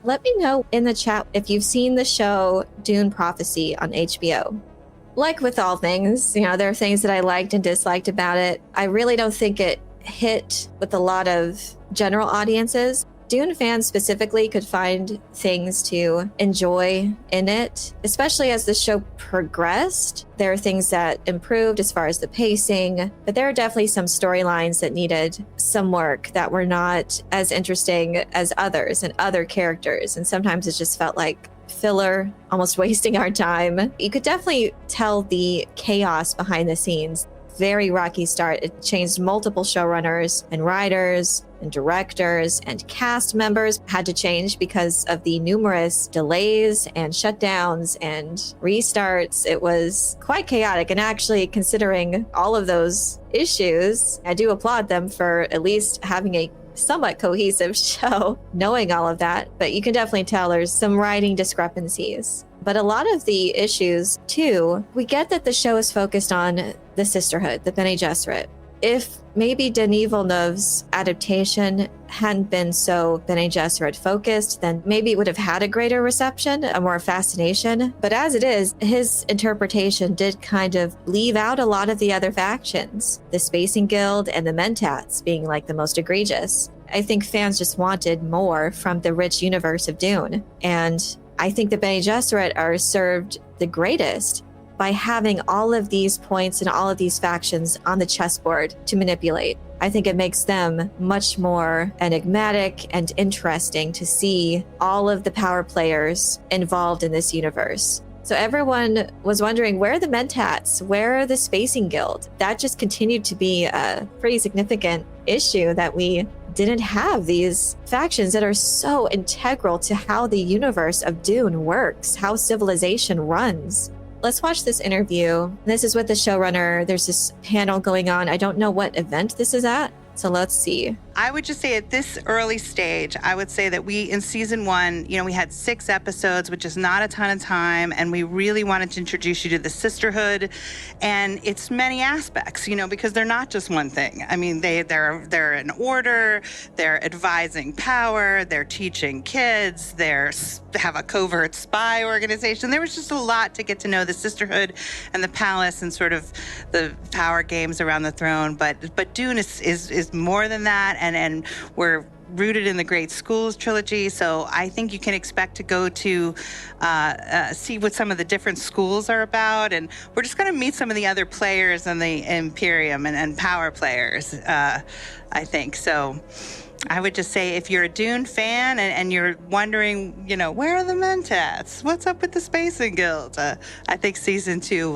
Let me know in the chat if you've seen the show Dune Prophecy on HBO. Like with all things, there are things that I liked and disliked about it. I really don't think it hit with a lot of general audiences. Dune fans specifically could find things to enjoy in it, especially as the show progressed. There are things that improved as far as the pacing, but there are definitely some storylines that needed some work that were not as interesting as others and other characters. And sometimes it just felt like filler, almost wasting our time. You could definitely tell the chaos behind the scenes. Very rocky start. It changed multiple showrunners and writers and directors, and cast members had to change because of the numerous delays and shutdowns and restarts. It was quite chaotic. And actually, considering all of those issues, I do applaud them for at least having a somewhat cohesive show, knowing all of that. But you can definitely tell there's some writing discrepancies. But a lot of the issues, too, we get that the show is focused on the sisterhood, the Bene Gesserit. If maybe Denis Villeneuve's adaptation hadn't been so Bene Gesserit focused, then maybe it would have had a greater reception, a more fascination. But as it is, his interpretation did kind of leave out a lot of the other factions, the Spacing Guild and the Mentats being like the most egregious. I think fans just wanted more from the rich universe of Dune. And I think the Bene Gesserit are served the greatest by having all of these points and all of these factions on the chessboard to manipulate. I think it makes them much more enigmatic and interesting to see all of the power players involved in this universe. So everyone was wondering, where are the Mentats? Where are the Spacing Guild? That just continued to be a pretty significant issue, that we didn't have these factions that are so integral to how the universe of Dune works, how civilization runs. Let's watch this interview. This is with the showrunner. There's this panel going on. I don't know what event this is at, so let's see. I would just say at this early stage, I would say that we, in season one, we had 6 episodes, which is not a ton of time, and we really wanted to introduce you to the sisterhood and its many aspects, because they're not just one thing. I mean, they're an order, they're advising power, they're teaching kids, they have a covert spy organization. There was just a lot to get to know the sisterhood and the palace and sort of the power games around the throne. But Dune is more than that. And we're rooted in the Great Schools trilogy, so I think you can expect to go to see what some of the different schools are about, and we're just going to meet some of the other players in the Imperium and power players, I think. So I would just say, if you're a Dune fan and you're wondering, where are the Mentats? What's up with the Spacing Guild? I think season 2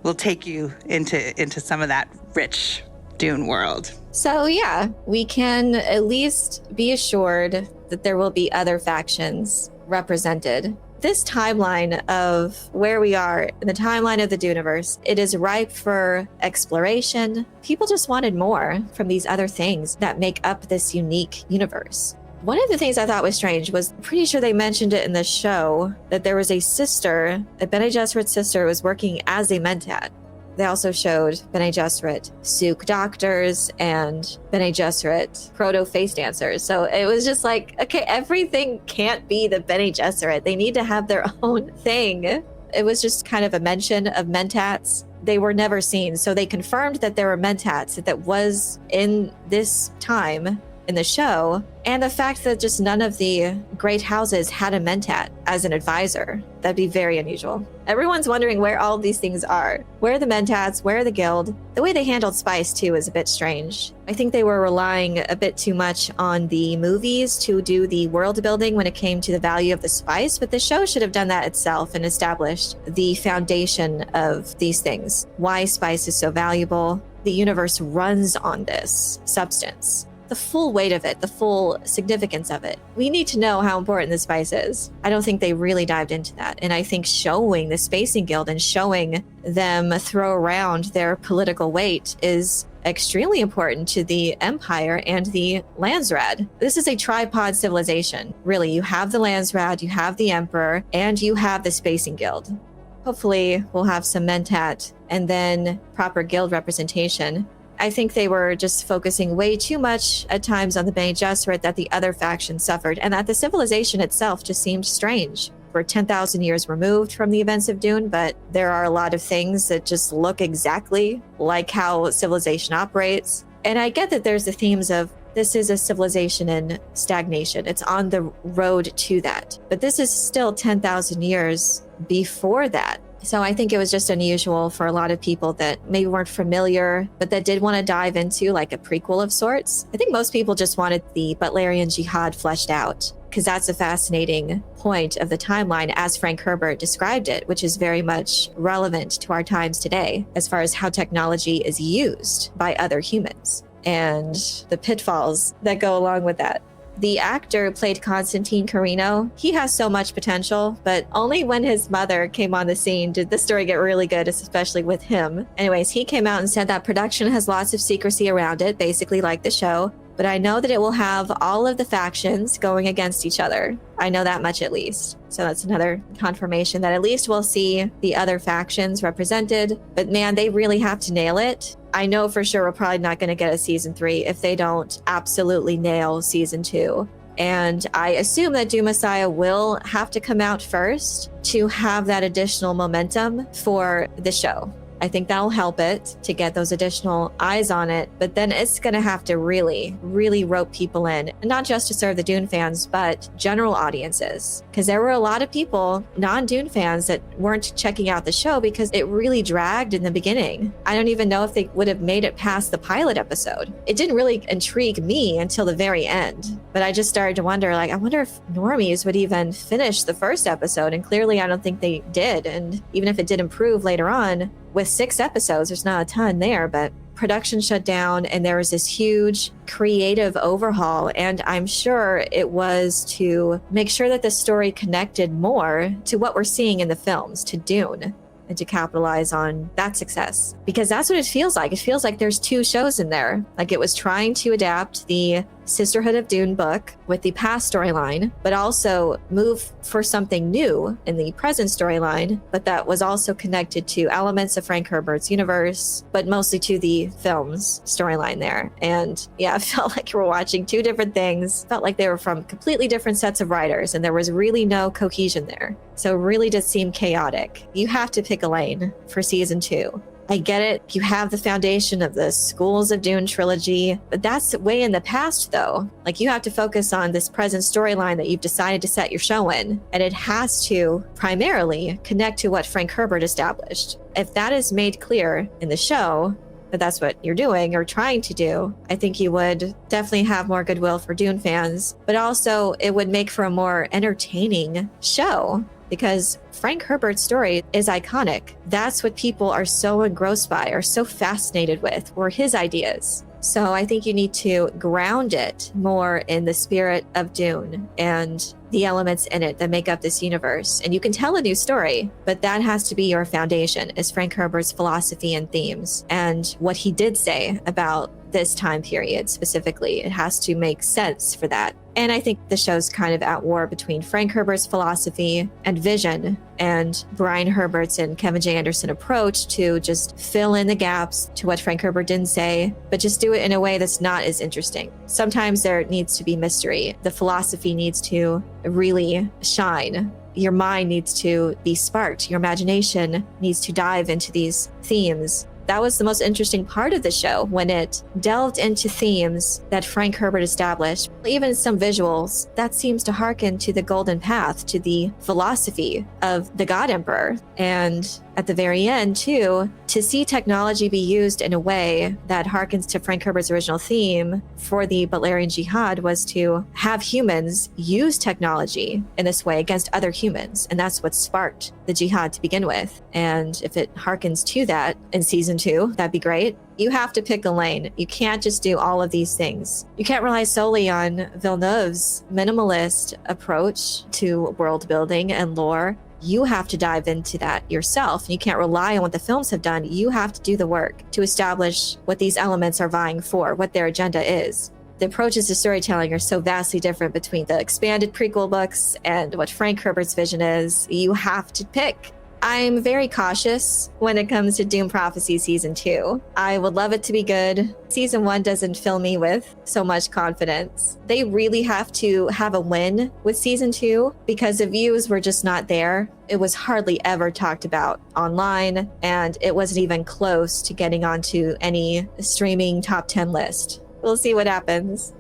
will take you into some of that rich Dune world. So yeah, we can at least be assured that there will be other factions represented. This timeline of where we are in the timeline of the Duneverse, it is ripe for exploration. People just wanted more from these other things that make up this unique universe. One of the things I thought was strange was, pretty sure they mentioned it in the show, that there was a Bene Gesserit sister was working as a Mentat. They also showed Bene Gesserit Sook doctors and Bene Gesserit proto-face dancers. So it was just like, okay, everything can't be the Bene Gesserit. They need to have their own thing. It was just kind of a mention of Mentats. They were never seen. So they confirmed that there were Mentats that was in this time in the show. And the fact that just none of the great houses had a Mentat as an advisor. That'd be very unusual. Everyone's wondering where all these things are. Where are the Mentats? Where are the Guild? The way they handled spice, too, is a bit strange. I think they were relying a bit too much on the movies to do the world building when it came to the value of the spice, but the show should have done that itself and established the foundation of these things. Why spice is so valuable. The universe runs on this substance. The full weight of it, the full significance of it. We need to know how important the spice is. I don't think they really dived into that. And I think showing the Spacing Guild and showing them throw around their political weight is extremely important to the Empire and the Landsraad. This is a tripod civilization. Really, you have the Landsraad, you have the Emperor, and you have the Spacing Guild. Hopefully, we'll have some Mentat and then proper guild representation I think they were just focusing way too much at times on the Bene Gesserit that the other faction suffered, and that the civilization itself just seemed strange. We're 10,000 years removed from the events of Dune, but there are a lot of things that just look exactly like how civilization operates. And I get that there's the themes of this is a civilization in stagnation. It's on the road to that. But this is still 10,000 years before that. So I think it was just unusual for a lot of people that maybe weren't familiar, but that did want to dive into like a prequel of sorts. I think most people just wanted the Butlerian Jihad fleshed out, because that's a fascinating point of the timeline as Frank Herbert described it, which is very much relevant to our times today as far as how technology is used by other humans and the pitfalls that go along with that. The actor who played Constantine Carino, he has so much potential, but only when his mother came on the scene did the story get really good, especially with him. Anyways, he came out and said that production has lots of secrecy around it, basically like the show, but I know that it will have all of the factions going against each other. I know that much at least. So that's another confirmation that at least we'll see the other factions represented. But man, they really have to nail it. I know for sure we're probably not going to get a season 3 if they don't absolutely nail season 2. And I assume that Dune Messiah will have to come out first to have that additional momentum for the show. I think that'll help it to get those additional eyes on it, but then it's going to have to really, really rope people in, and not just to serve the Dune fans, but general audiences. Because there were a lot of people, non-Dune fans, that weren't checking out the show because it really dragged in the beginning. I don't even know if they would have made it past the pilot episode. It didn't really intrigue me until the very end, but I just started to wonder, like, I wonder if normies would even finish the first episode, and clearly I don't think they did. And even if it did improve later on, with 6 episodes, there's not a ton there, but production shut down and there was this huge creative overhaul. And I'm sure it was to make sure that the story connected more to what we're seeing in the films, to Dune, and to capitalize on that success. Because that's what it feels like. It feels like there's 2 shows in there. Like it was trying to adapt the Sisterhood of Dune book with the past storyline, but also move for something new in the present storyline, but that was also connected to elements of Frank Herbert's universe, but mostly to the film's storyline there. And yeah, it felt like you were watching 2 different things. It felt like they were from completely different sets of writers, and there was really no cohesion there. So it really did seem chaotic. You have to pick a lane for season 2. I get it. You have the foundation of the Schools of Dune trilogy, but that's way in the past though. Like you have to focus on this present storyline that you've decided to set your show in, and it has to primarily connect to what Frank Herbert established. If that is made clear in the show, that that's what you're doing or trying to do, I think you would definitely have more goodwill for Dune fans, but also it would make for a more entertaining show. Because Frank Herbert's story is iconic. That's what people are so engrossed by, are so fascinated with, were his ideas. So I think you need to ground it more in the spirit of Dune and the elements in it that make up this universe. And you can tell a new story, but that has to be your foundation, is Frank Herbert's philosophy and themes and what he did say about this time period specifically. It has to make sense for that. And I think the show's kind of at war between Frank Herbert's philosophy and vision and Brian Herbert's and Kevin J. Anderson approach to just fill in the gaps to what Frank Herbert didn't say, but just do it in a way that's not as interesting. Sometimes there needs to be mystery. The philosophy needs to really shine. Your mind needs to be sparked. Your imagination needs to dive into these themes. That was the most interesting part of the show, when it delved into themes that Frank Herbert established. Even some visuals, that seems to hearken to the Golden Path, to the philosophy of the God Emperor. And at the very end, too, to see technology be used in a way that harkens to Frank Herbert's original theme for the Butlerian Jihad was to have humans use technology in this way against other humans. And that's what sparked the jihad to begin with. And if it harkens to that in season 2, that'd be great. You have to pick a lane. You can't just do all of these things. You can't rely solely on Villeneuve's minimalist approach to world building and lore. You have to dive into that yourself. You can't rely on what the films have done. You have to do the work to establish what these elements are vying for, what their agenda is. The approaches to storytelling are so vastly different between the expanded prequel books and what Frank Herbert's vision is. You have to pick. I'm very cautious when it comes to Dune Prophecy Season 2. I would love it to be good. Season 1 doesn't fill me with so much confidence. They really have to have a win with Season 2 because the views were just not there. It was hardly ever talked about online, and it wasn't even close to getting onto any streaming top 10 list. We'll see what happens.